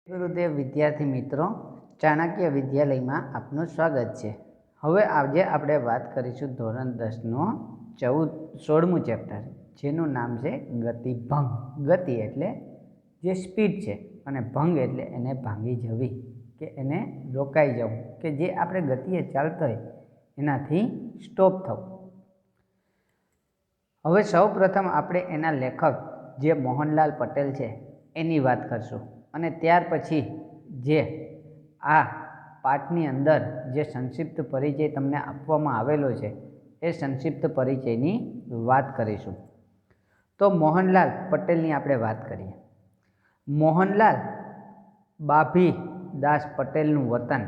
ગુરુદેવ વિદ્યાર્થી મિત્રો, ચાણક્ય વિદ્યાલયમાં આપનું સ્વાગત છે। હવે આજે આપણે વાત કરીશું ધોરણ 10નો 16મું ચેપ્ટર, જેનું નામ છે ગતિભંગ। ગતિ એટલે જે સ્પીડ છે અને ભંગ એટલે એને ભાંગી જવી કે એને રોકાઈ જવું, કે જે આપણે ગતિએ ચાલતો હોય એનાથી સ્ટોપ થવું। હવે સૌ પ્રથમ આપણે એના લેખક જે મોહનલાલ પટેલ છે એની વાત કરશું, અને ત્યાર પછી જે આ પાઠની અંદર જે સંક્ષિપ્ત પરિચય તમને આપવામાં આવેલો છે એ સંક્ષિપ્ત પરિચયની વાત કરીશું। તો મોહનલાલ પટેલની આપણે વાત કરીએ। મોહનલાલ બાભી દાસ પટેલનું વતન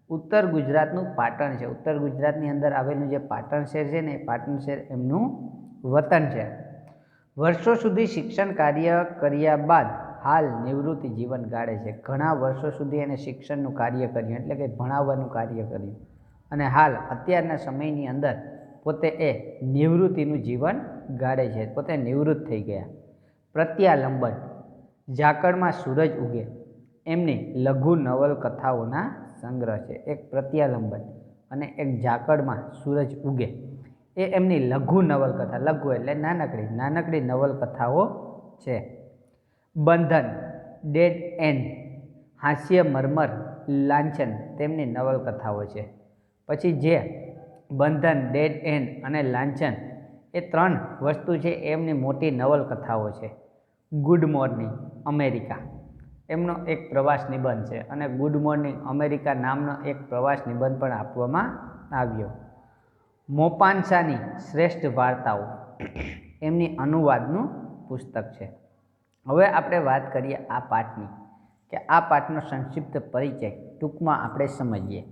ઉત્તર ગુજરાતનું પાટણ છે। ઉત્તર ગુજરાતની અંદર આવેલું જે પાટણ શહેર છે ને, એ પાટણ શહેર એમનું વતન છે। વર્ષો સુધી શિક્ષણ કાર્ય કર્યા બાદ હાલ નિવૃત્તિ જીવન ગાળે છે। ઘણા વર્ષો સુધી એને શિક્ષણનું કાર્ય કર્યું, એટલે કે ભણાવવાનું કાર્ય કર્યું, અને હાલ અત્યારના સમયની અંદર પોતે એ નિવૃત્તિનું જીવન ગાળે છે, પોતે નિવૃત્ત થઈ ગયા। પ્રત્યાલંબન, ઝાકળમાં સૂરજ ઉગે એમની લઘુ નવલકથાઓના સંગ્રહ છે। એક પ્રત્યાલંબન અને એક ઝાકળમાં સૂરજ ઉગે એ એમની લઘુ નવલકથા, લઘુ એટલે નાનકડી નાનકડી નવલકથાઓ છે। બંધન, ડેડ એન્ડ, હાસ્ય મર્મર, લાંછન તેમની નવલકથાઓ છે। પછી જે બંધન, ડેડ એન્ડ અને લાંછન એ ત્રણ વસ્તુ છે એમની મોટી નવલકથાઓ છે। ગુડ મોર્નિંગ અમેરિકા એમનો એક પ્રવાસ નિબંધ છે, અને ગુડ મોર્નિંગ અમેરિકા નામનો એક પ્રવાસ નિબંધ પણ આપવામાં આવ્યો। મોપાન્સાની શ્રેષ્ઠ વાર્તાઓ એમની અનુવાદનું પુસ્તક છે। હવે આપણે વાત કરીએ આ પાઠની, કે આ પાઠનો સંક્ષિપ્ત પરિચય ટૂંકમાં આપણે સમજીએ।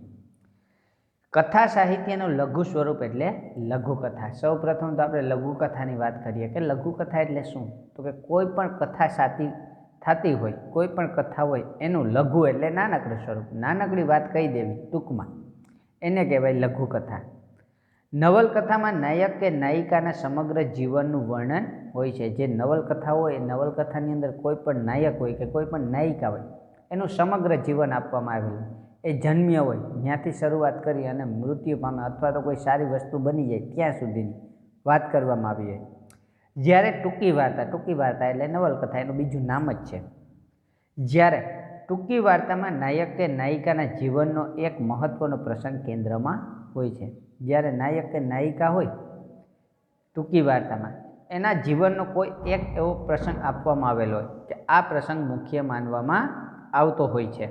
કથા સાહિત્યનું લઘુ સ્વરૂપ એટલે લઘુકથા। સૌ પ્રથમ તો આપણે લઘુકથાની વાત કરીએ કે લઘુકથા એટલે શું? તો કે કોઈ પણ કથા થતી હોય, કોઈ પણ કથા હોય એનું લઘુ એટલે નાનકડું સ્વરૂપ, નાનકડી વાત કહી દેવી ટૂંકમાં, એને કહેવાય લઘુકથા। નવલકથામાં નાયક કે નાયિકાના સમગ્ર જીવનનું વર્ણન હોય છે। જે નવલકથા હોય એ નવલકથાની અંદર કોઈ પણ નાયક હોય કે કોઈ પણ નાયિકા હોય એનું સમગ્ર જીવન આપવામાં આવેલું, એ જન્મ્ય હોય ત્યાંથી શરૂઆત કરી અને મૃત્યુ પામે અથવા તો કોઈ સારી વસ્તુ બની જાય ત્યાં સુધીની વાત કરવામાં આવી હોય। જ્યારે ટૂંકી વાર્તા એટલે નવલકથા, એનું બીજું નામ જ છે। જ્યારે ટૂંકી વાર્તામાં નાયક કે નાયિકાના જીવનનો એક મહત્વનો પ્રસંગ કેન્દ્રમાં હોય છે। જ્યારે નાયક કે નાયિકા હોય ટૂંકી વાર્તામાં, એના જીવનનો કોઈ એક એવો પ્રસંગ આપવામાં આવેલો હોય કે આ પ્રસંગ મુખ્ય માનવામાં આવતો હોય છે।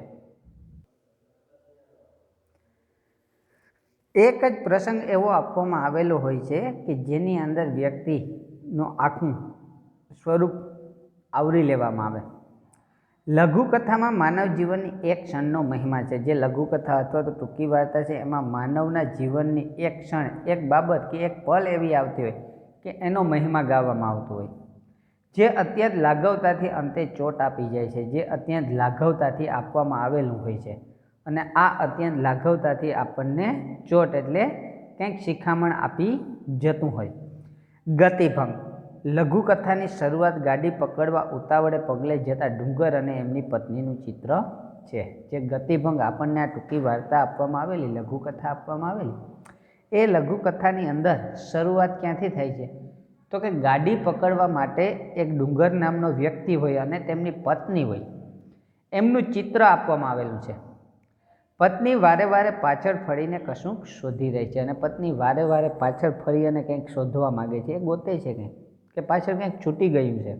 એક જ પ્રસંગ એવો આપવામાં આવેલો હોય છે કે જેની અંદર વ્યક્તિનું આખું સ્વરૂપ આવરી લેવામાં આવે। લઘુકથામાં માનવ જીવનની એક ક્ષણનો મહિમા છે। જે લઘુકથા અથવા તો ટૂંકી વાર્તા છે એમાં માનવના જીવનની એક ક્ષણ, એક બાબત કે એક પલ એવી આવતી હોય કે એનો મહિમા ગાવામાં આવતો હોય, જે અત્યંત લાઘવતાથી અંતે ચોટ આપી જાય છે, જે અત્યંત લાઘવતાથી આપવામાં આવેલું હોય છે, અને આ અત્યંત લાઘવતાથી આપણને ચોટ એટલે કંઈક શિખામણ આપી જતું હોય। ગતિભંગ, લઘુકથાની શરૂઆત ગાડી પકડવા ઉતાવળે પગલે જતા ડુંગર અને એમની પત્નીનું ચિત્ર છે। જે ગતિભંગ આપણને આ ટૂંકી વાર્તા આપવામાં આવેલી, લઘુકથા આપવામાં આવેલી, એ લઘુકથાની અંદર શરૂઆત ક્યાંથી થાય છે? તો કે ગાડી પકડવા માટે એક ડુંગર નામનો વ્યક્તિ હોય અને તેમની પત્ની હોય, એમનું ચિત્ર આપવામાં આવેલું છે। પત્ની વારે વારે પાછળ ફરીને કશુંક શોધી રહી છે, અને પત્ની વારે વારે પાછળ ફરી અને કંઈક શોધવા માગે છે, એ ગોતે છે કંઈક, કે પાછળ કંઈક છૂટી ગયું છે।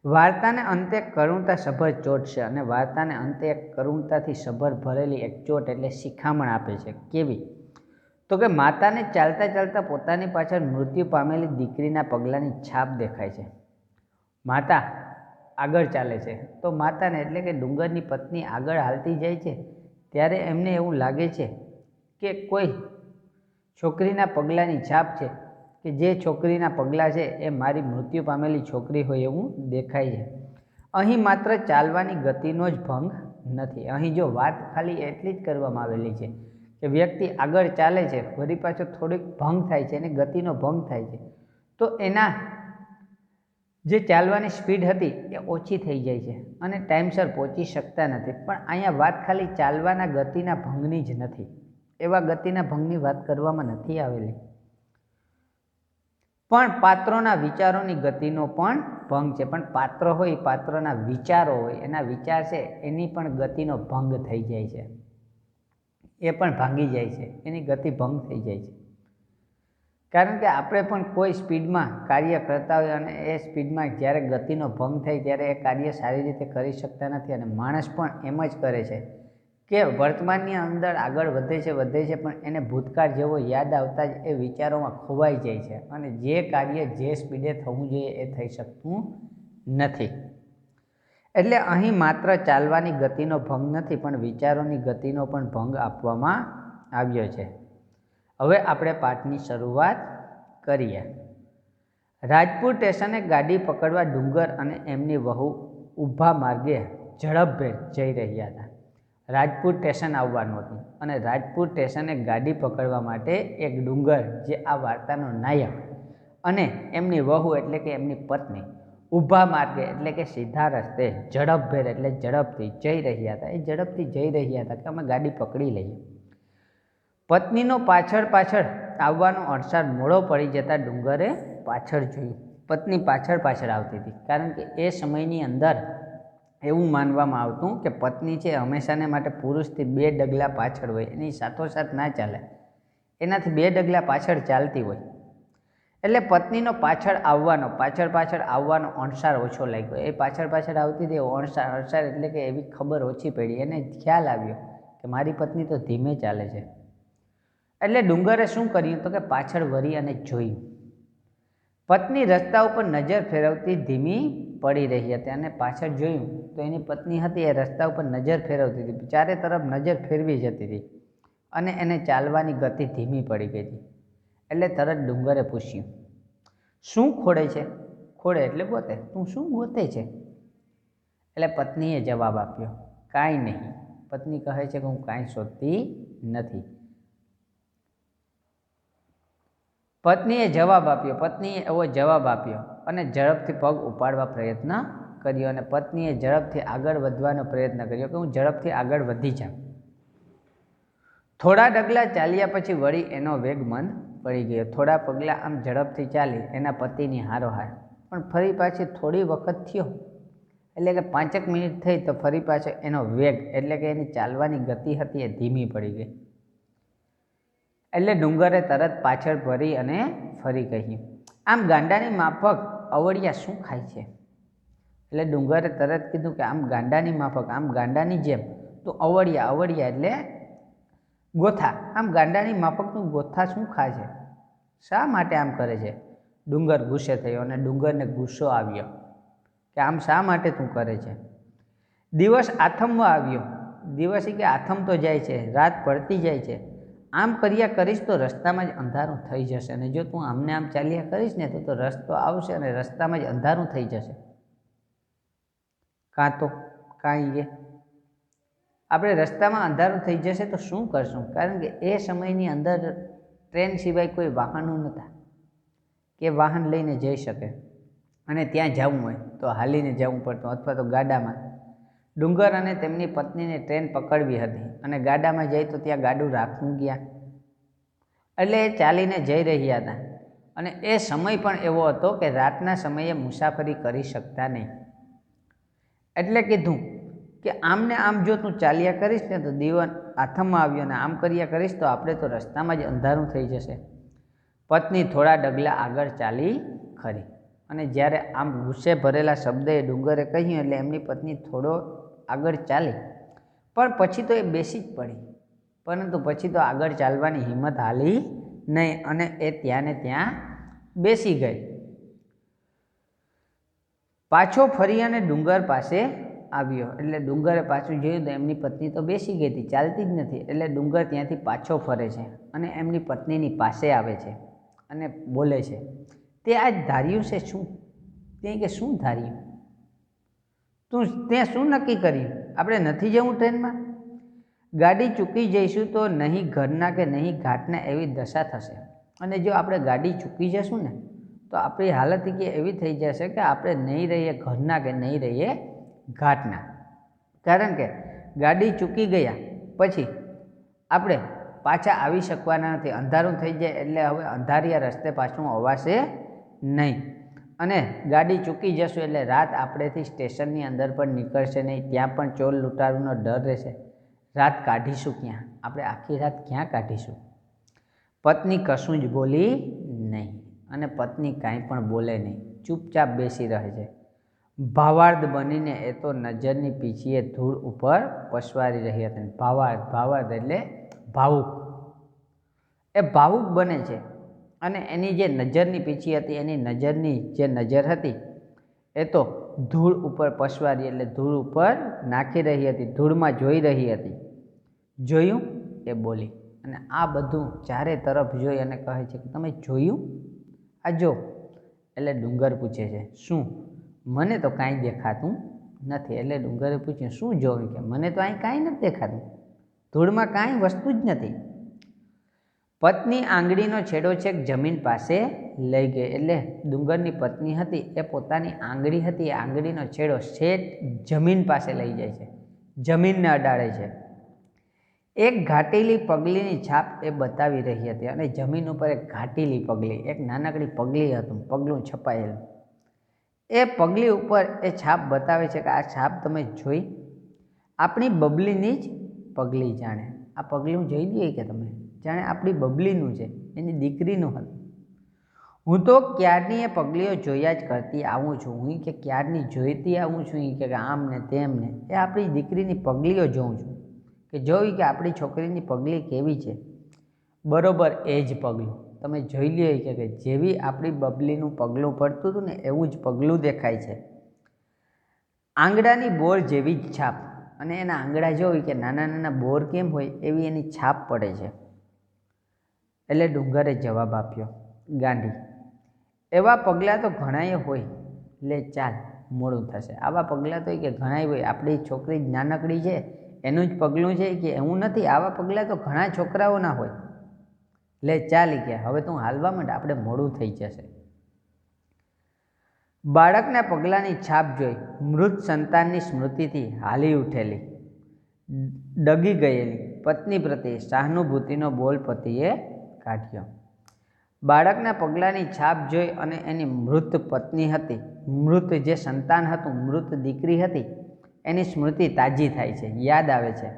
વાર્તાને અંતે કરુણતા સભર ચોટ છે, અને વાર્તાને અંતે એક કરુણતાથી સભર ભરેલી એક ચોટ એટલે શિખામણ આપે છે। કેવી? તો કે માતાને ચાલતા ચાલતા પોતાની પાછળ મૃત્યુ પામેલી દીકરીના પગલાંની છાપ દેખાય છે। માતા આગળ ચાલે છે, તો માતાને એટલે કે ડુંગરની પત્ની આગળ હાલતી જાય છે ત્યારે એમને એવું લાગે છે કે કોઈ છોકરીના પગલાંની છાપ છે, કે જે છોકરીના પગલાં છે એ મારી મૃત્યુ પામેલી છોકરી હોય એવું દેખાય છે। અહીં માત્ર ચાલવાની ગતિનો જ ભંગ નથી, અહીં જો વાત ખાલી એટલી જ કરવામાં આવેલી છે કે વ્યક્તિ આગળ ચાલે છે, ફરી પાછો થોડીક ભંગ થાય છે અને ગતિનો ભંગ થાય છે, તો એના જે ચાલવાની સ્પીડ હતી એ ઓછી થઈ જાય છે અને ટાઈમસર પહોંચી શકતા નથી. પણ અહીંયા વાત ખાલી ચાલવાના ગતિના ભંગની જ નથી, એવા ગતિના ભંગની વાત કરવામાં નથી આવેલી, પણ પાત્રોના વિચારોની ગતિનો પણ ભંગ છે. પણ પાત્ર હોય, પાત્રોના વિચારો હોય, એના વિચાર છે એની પણ ગતિનો ભંગ થઈ જાય છે, એ પણ ભાંગી જાય છે, એની ગતિ ભંગ થઈ જાય છે. કારણ કે આપણે પણ કોઈ સ્પીડમાં કાર્ય કરતા હોય અને એ સ્પીડમાં જ્યારે ગતિનો ભંગ થાય ત્યારે એ કાર્ય સારી રીતે કરી શકતા નથી. અને માણસ પણ એમ જ કરે છે કે વર્તમાનની અંદર આગળ વધે છે, પણ એને ભૂતકાળ જેવો યાદ આવતા જ એ વિચારોમાં ખોવાઈ જાય છે અને જે કાર્ય જે સ્પીડે થવું જોઈએ એ થઈ શકતું નથી. એટલે અહીં માત્ર ચાલવાની ગતિનો ભંગ નથી, પણ વિચારોની ગતિનો પણ ભંગ આપવામાં આવ્યો છે. હવે આપણે પાઠની શરૂઆત કરીએ. રાજપુર સ્ટેશને ગાડી પકડવા ડુંગર અને એમની વહુ ઊભા માર્ગે ઝડપભેર જઈ રહ્યા હતા. રાજપુર સ્ટેશન આવવાનું હતું અને રાજપુર સ્ટેશને ગાડી પકડવા માટે એક ડુંગર, જે આ વાર્તાનો નાયક, અને એમની વહુ એટલે કે એમની પત્ની ઊભા માર્ગે એટલે કે સીધા રસ્તે ઝડપભેર એટલે ઝડપથી જઈ રહ્યા હતા. એ ઝડપથી જઈ રહ્યા હતા કે અમે ગાડી પકડી લઈએ. પત્નીનો પાછળ પાછળ આવવાનો અણસાર મોડો પડી જતા ડુંગરે પાછળ જોયું. પત્ની પાછળ પાછળ આવતી હતી, કારણ કે એ સમયની અંદર એવું માનવામાં આવતું કે પત્ની છે હંમેશાને માટે પુરુષથી 2 ડગલા પાછળ હોય, એની સાથોસાથ ના ચાલે, એનાથી 2 ડગલા પાછળ ચાલતી હોય. એટલે પત્નીનો પાછળ આવવાનો અણસાર ઓછો લાગ્યો. એ પાછળ પાછળ આવતી હતી, અણસાર એટલે કે એવી ખબર ઓછી પડી. એને ખ્યાલ આવ્યો કે મારી પત્ની તો ધીમે ચાલે છે. એટલે ડુંગરે શું કર્યું તો કે પાછળ વળી અને જોયું. પત્ની રસ્તા ઉપર નજર ફેરવતી ધીમી પડી રહી હતી અને પાછળ જોયું તો એની પત્ની હતી એ રસ્તા ઉપર નજર ફેરવતી હતી, ચારે તરફ નજર ફેરવી જતી હતી અને એને ચાલવાની ગતિ ધીમી પડી ગઈ હતી. એટલે તરત ડુંગરે પૂછ્યું, શું ખોડે છે? ખોડે એટલે ગોતે. તું શું ગોતે છે? એટલે પત્નીએ જવાબ આપ્યો, કાંઈ નહીં. પત્ની કહે છે કે હું કાંઈ શોધતી નથી. પત્નીએ એવો જવાબ આપ્યો અને ઝડપથી પગ ઉપાડવા પ્રયત્ન કર્યો અને પત્નીએ ઝડપથી આગળ વધવાનો પ્રયત્ન કર્યો કે હું ઝડપથી આગળ વધી જાઉં. થોડા ડગલા ચાલ્યા પછી વળી એનો વેગ મંદ પડી ગયો. થોડા પગલાં આમ ઝડપથી ચાલી એના પતિની હારોહાર, પણ ફરી પાછી થોડી વખત થયો એટલે કે 5 મિનિટ થઈ તો ફરી પાછો એનો વેગ એટલે કે એની ચાલવાની ગતિ હતી એ ધીમી પડી ગઈ. એટલે ડુંગરે તરત પાછળ ફરી અને ફરી કહ્યું, આમ ગાંડાની માફક અવળિયા શું ખાય છે? એટલે ડુંગરે તરત કીધું કે આમ ગાંડાની માફક, આમ ગાંડાની જેમ તું અવળિયા એટલે ગોથા, આમ ગાંડાની માફકનું ગોથા શું ખાય છે? શા માટે આમ કરે છે? ડુંગર ગુસ્સે થયો અને ડુંગરને ગુસ્સો આવ્યો કે આમ શા માટે તું કરે છે? દિવસ આથમવા આવ્યો. દિવસ કે આથમતો જાય છે, રાત પડતી જાય છે. આમ કર્યા કરીશ તો રસ્તામાં જ અંધારું થઈ જશે, અને જો તું આમને આમ ચાલ્યા કરીશ ને તો રસ્તો આવશે અને રસ્તામાં જ અંધારું થઈ જશે. કાંઈ આપણે રસ્તામાં અંધારું થઈ જશે તો શું કરશું? કારણ કે એ સમયની અંદર ટ્રેન સિવાય કોઈ વાહનો નહોતા કે વાહન લઈને જઈ શકે, અને ત્યાં જવું હોય તો હાલીને જવું પડતું અથવા તો ગાડામાં. ડુંગર અને તેમની પત્નીને ટ્રેન પકડવી હતી અને ગાડામાં જાય તો ત્યાં ગાડું રાખવું ગયા, એટલે એ ચાલીને જઈ રહ્યા હતા. અને એ સમય પણ એવો હતો કે રાતના સમયે મુસાફરી કરી શકતા નહીં. એટલે કીધું કે આમને આમ જો તું ચાલ્યા કરીશ ને તો દિવસ આથમમાં આવ્યો, ને આમ કર્યા કરીશ તો આપણે તો રસ્તામાં જ અંધારું થઈ જશે. પત્ની થોડા ડગલા આગળ ચાલી ખરી, અને જ્યારે આમ ગુસ્સે ભરેલા શબ્દે ડુંગરે કહ્યું એટલે એમની પત્ની થોડો આગળ ચાલી, પણ પછી તો એ બેસી જ પડી. પરંતુ પછી તો આગળ ચાલવાની હિંમત હાલી નહીં અને એ ત્યાં ને ત્યાં બેસી ગઈ. પાછો ફરી અને ડુંગર પાસે આવ્યો. એટલે ડુંગરે પાછું જોયું તો એમની પત્ની તો બેસી ગઈ હતી, ચાલતી જ નથી. એટલે ડુંગર ત્યાંથી પાછો ફરે છે અને એમની પત્નીની પાસે આવે છે અને બોલે છે, તે આજ ધાર્યું છે શું? તે કે શું ધાર્યું? તે શું નક્કી કર્યું? આપણે નથી જવું ટ્રેનમાં? ગાડી ચૂકી જઈશું તો નહીં ઘરના કે નહીં ઘાટના એવી દશા થશે, અને જો આપણે ગાડી ચૂકી જશું ને તો આપણી હાલત કે એવી થઈ જશે કે આપણે નહીં રહીએ ઘરના કે નહીં રહીએ ઘાટના. કારણ કે ગાડી ચૂકી ગયા પછી આપણે પાછા આવી શકવાના નથી. અંધારું થઈ જાય એટલે હવે અંધારિયા રસ્તે પાછું અવાશે નહીં, અને ગાડી ચૂકી જશું એટલે રાત આપણેથી સ્ટેશનની અંદર પણ નીકળશે નહીં. ત્યાં પણ ચોર લૂંટારૂનો ડર રહેશે. રાત કાઢીશું ક્યાં? આપણે આખી રાત ક્યાં કાઢીશું? પત્ની કશું જ બોલી નહીં, અને પત્ની કાંઈ પણ બોલે નહીં, ચૂપચાપ બેસી રહે છે. ભાવાર્થ બનીને એ તો નજરની પીછીએ ધૂળ ઉપર પસવારી રહી હતી. ભાવાર્થ એટલે ભાવુક. એ ભાવુક બને છે, અને એની જે નજરની પીછી હતી, એની નજરની જે નજર હતી એ તો ધૂળ ઉપર પસવારી એટલે ધૂળ ઉપર નાખી રહી હતી, ધૂળમાં જોઈ રહી હતી. જોયું? એ બોલી. અને આ બધું ચારે તરફ જોઈ અને કહે છે કે તમે જોયું? આ જો. એટલે ડુંગર પૂછે છે શું? મને તો કાંઈ દેખાતું નથી. એટલે ડુંગરે પૂછ્યું શું જોયું? કે મને તો અહીં કાંઈ નથી દેખાતું, ધૂળમાં કાંઈ વસ્તુ જ નથી. પત્ની આંગળીનો છેડો છેક જમીન પાસે લઈ ગઈ. એટલે ડુંગરની પત્ની હતી એ પોતાની આંગળી હતી, એ આંગળીનો છેડો છેક જમીન પાસે લઈ જાય છે, જમીનને અડાડે છે. એક ઘાટીલી પગલીની છાપ એ બતાવી રહી હતી, અને જમીન ઉપર એક ઘાટીલી પગલી, એક નાનકડી પગલી હતું, પગલું છપાયેલું. એ પગલી ઉપર એ છાપ બતાવે છે કે આ છાપ તમે જોઈ? આપણી બબલીની જ પગલી જાણે. આ પગલું જોઈ લઈએ કે તમે? જાણે આપણી બબલીનું છે, એની દીકરીનું હતું. હું તો ક્યારની એ પગલીઓ જોયા જ કરતી આવું છું. હું કે ક્યારની જોઈતી આવું છું, કે આમ ને તેમ ને. એ આપણી દીકરીની પગલીઓ જોઉં છું, કે જોઈ કે આપણી છોકરીની પગલી કેવી છે. બરોબર એ જ પગલું તમે જોઈ લ્યો કે જેવી આપણી બબલીનું પગલું પડતું હતું ને એવું જ પગલું દેખાય છે. આંગળાની બોર જેવી જ છાપ, અને એના આંગળા જોઈ કે નાના નાના બોર કેમ હોય એવી એની છાપ પડે છે. એટલે ડુંગરે જવાબ આપ્યો, ગાંડી, એવા પગલાં તો ઘણાએ હોય, લે ચાલ મોડું થશે. આવા પગલાં તો કે ઘણાય હોય, આપણી છોકરી જ નાનકડી છે એનું જ પગલું છે કે એવું નથી, આવા પગલાં તો ઘણા છોકરાઓના હોય. લે ચાલી ગયા, હવે તું હાલવા માંડ, આપણે મોડું થઈ જશે. બાળકના પગલાંની છાપ જોઈ મૃત સંતાનની સ્મૃતિથી હાલી ઉઠેલી ડગી ગયેલી પત્ની પ્રત્યે સહાનુભૂતિનો બોલ પતિએ કાઢ્યો. બાળકના પગલાંની છાપ જોઈ અને એની મૃત પત્ની હતી, મૃત જે સંતાન હતું, મૃત દીકરી હતી, એની સ્મૃતિ તાજી થાય છે, યાદ આવે છે.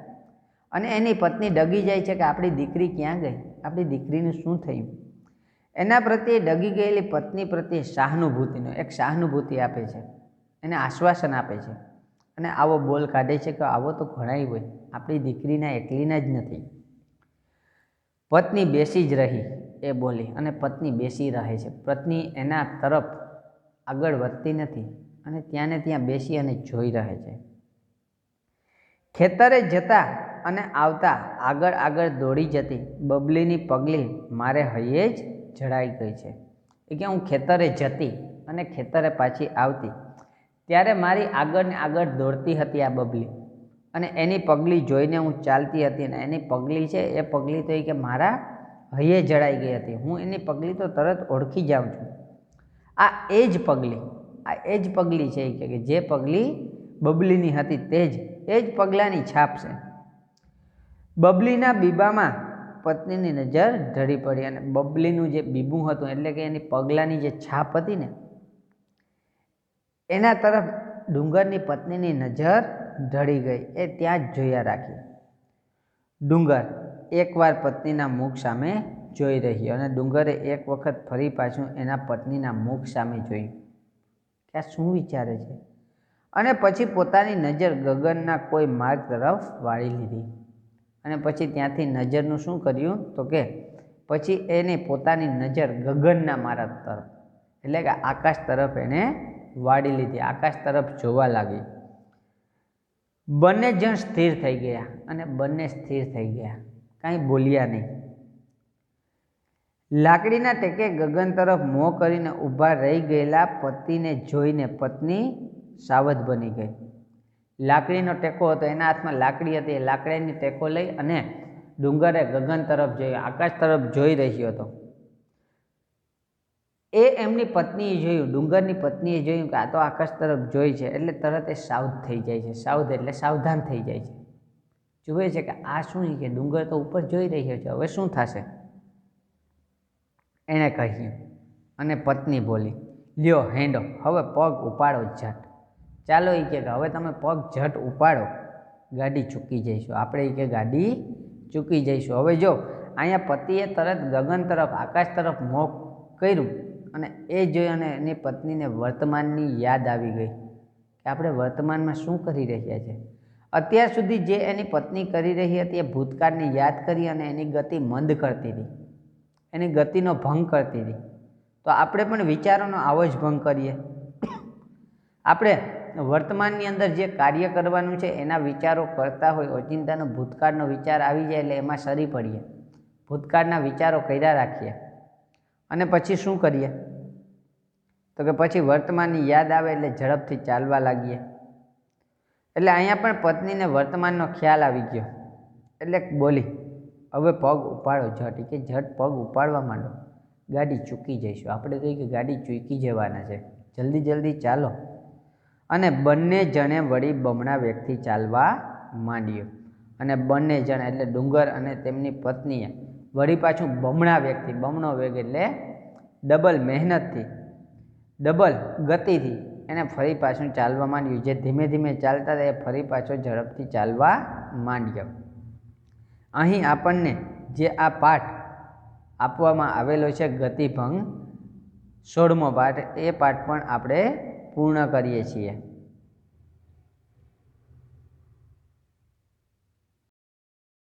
અને એની પત્ની ડગી જાય છે કે આપણી દીકરી ક્યાં ગઈ, આપણી દીકરીનું શું થયું. એના પ્રત્યે ડગી ગયેલી પત્ની પ્રત્યે સહાનુભૂતિનો એક સહાનુભૂતિ આપે છે, એને આશ્વાસન આપે છે, અને આવો બોલ કાઢે છે કે આવો તો ઘણાય હોય, આપણી દીકરીના એકલીના જ નથી. પત્ની બેસી જ રહી એ બોલી, અને પત્ની બેસી રહે છે. પત્ની એના તરફ આગળ વધતી નથી, અને ત્યાં ને ત્યાં બેસી અને જોઈ રહે છે. ખેતરે જતા અને આવતા આગળ આગળ દોડી જતી બબલીની પગલી મારે હૈયે જ જડાઈ ગઈ છે. એ કે હું ખેતરે જતી અને ખેતરે પાછી આવતી ત્યારે મારી આગળ ને આગળ દોડતી હતી આ બબલી, અને એની પગલી જોઈને હું ચાલતી હતી, અને એની પગલી છે એ પગલી તો એ કે મારા હૈયે જડાઈ ગઈ હતી. હું એની પગલી તો તરત ઓળખી જાઉં છું. આ એ જ પગલી, આ એ જ પગલી છે કે જે પગલી બબલીની હતી, એ જ પગલાની છાપ છે. બબલીના બીબામાં પત્નીની નજર ઢળી પડી, અને બબલીનું જે બીબું હતું એટલે કે એની પગલાની જે છાપ હતી ને એના તરફ ડુંગરની પત્નીની નજર ઢળી ગઈ. એ ત્યાં જ જોયા રાખી. ડુંગર એકવાર પત્નીના મુખ સામે જોઈ રહ્યો, અને ડુંગરે એક વખત ફરી પાછું એના પત્નીના મુખ સામે જોયું કે આ શું વિચારે છે, અને પછી પોતાની નજર ગગનના કોઈ માર્ગ તરફ વાળી લીધી. અને પછી ત્યાંથી નજરનું શું કર્યું તો કે પછી એને પોતાની નજર ગગનના માર્ગ તરફ એટલે કે આકાશ તરફ એને વાળી લીધી, આકાશ તરફ જોવા લાગી. બંને જણ સ્થિર થઈ ગયા, અને બંને સ્થિર થઈ ગયા, કાંઈ બોલ્યા નહીં. લાકડીના ટેકે ગગન તરફ મોં કરીને ઊભા રહી ગયેલા પતિને જોઈને પત્ની સાવધ બની ગઈ. લાકડીનો ટેકો હતો, એના હાથમાં લાકડી હતી, એ લાકડીની ટેકો લઈ અને ડુંગરે ગગન તરફ જોયો, આકાશ તરફ જોઈ રહ્યો હતો. એ એમની પત્નીએ જોયું, ડુંગરની પત્નીએ જોયું કે આ તો આકાશ તરફ જોઈ છે, એટલે તરત એ સાવધ થઈ જાય છે. સાવધ એટલે સાવધાન થઈ જાય છે. જુએ છે કે આ શું કે ડુંગર તો ઉપર જોઈ રહ્યો છે, હવે શું થશે? એણે કહ્યું અને પત્ની બોલી, લ્યો હેંડો, હવે પગ ઉપાડો ઝટ. ચાલો એ કે હવે તમે પગ ઝટ ઉપાડો, ગાડી ચૂકી જઈશું આપણે. એ કે ગાડી ચૂકી જઈશું. હવે જો અહીંયા પતિએ તરત ગગન તરફ, આકાશ તરફ મોં કર્યું અને એ જોઈ અને એની પત્નીને વર્તમાનની યાદ આવી ગઈ કે આપણે વર્તમાનમાં શું કરી રહ્યા છે. અત્યાર સુધી જે એની પત્ની કરી રહી હતી એ ભૂતકાળને યાદ કરી અને એની ગતિ મંદ કરતી હતી, એની ગતિનો ભંગ કરતી હતી. તો આપણે પણ વિચારોનો આવો જ ભંગ કરીએ. આપણે વર્તમાનની અંદર જે કાર્ય કરવાનું છે એના વિચારો કરતા હોય, ઓચિંતાનો ભૂતકાળનો વિચાર આવી જાય એટલે એમાં સરી પડીએ, ભૂતકાળના વિચારો કર્યા રાખીએ અને પછી શું કરીએ? તો કે પછી વર્તમાનની યાદ આવે એટલે ઝડપથી ચાલવા લાગીએ. એટલે અહીંયા પણ પત્નીને વર્તમાનનો ખ્યાલ આવી ગયો એટલે બોલી, હવે પગ ઉપાડો ઝટ. કે ઝટ પગ ઉપાડવા માંડો, ગાડી ચૂકી જઈશું આપણે. તો કે ગાડી ચૂકી જવાના છે, જલ્દી જલ્દી ચાલો. અને બંને જણે વળી બમણા વેગથી ચાલવા માંડ્યો. અને બંને જણ એટલે ડુંગર અને તેમની પત્નીએ વળી પાછું બમણા વેગથી, બમણો વેગ એટલે ડબલ મહેનતથી, ડબલ ગતિથી એને ફરી પાછું ચાલવા માંડ્યું. જે ધીમે ધીમે ચાલતા હતા એ ફરી પાછો ઝડપથી ચાલવા માંડ્યો. અહીં આપણને જે આ પાઠ આપવામાં આવેલો છે ગતિભંગ 16મો પાઠ, એ પાઠ પણ આપણે પૂર્ણ કરીએ છીએ.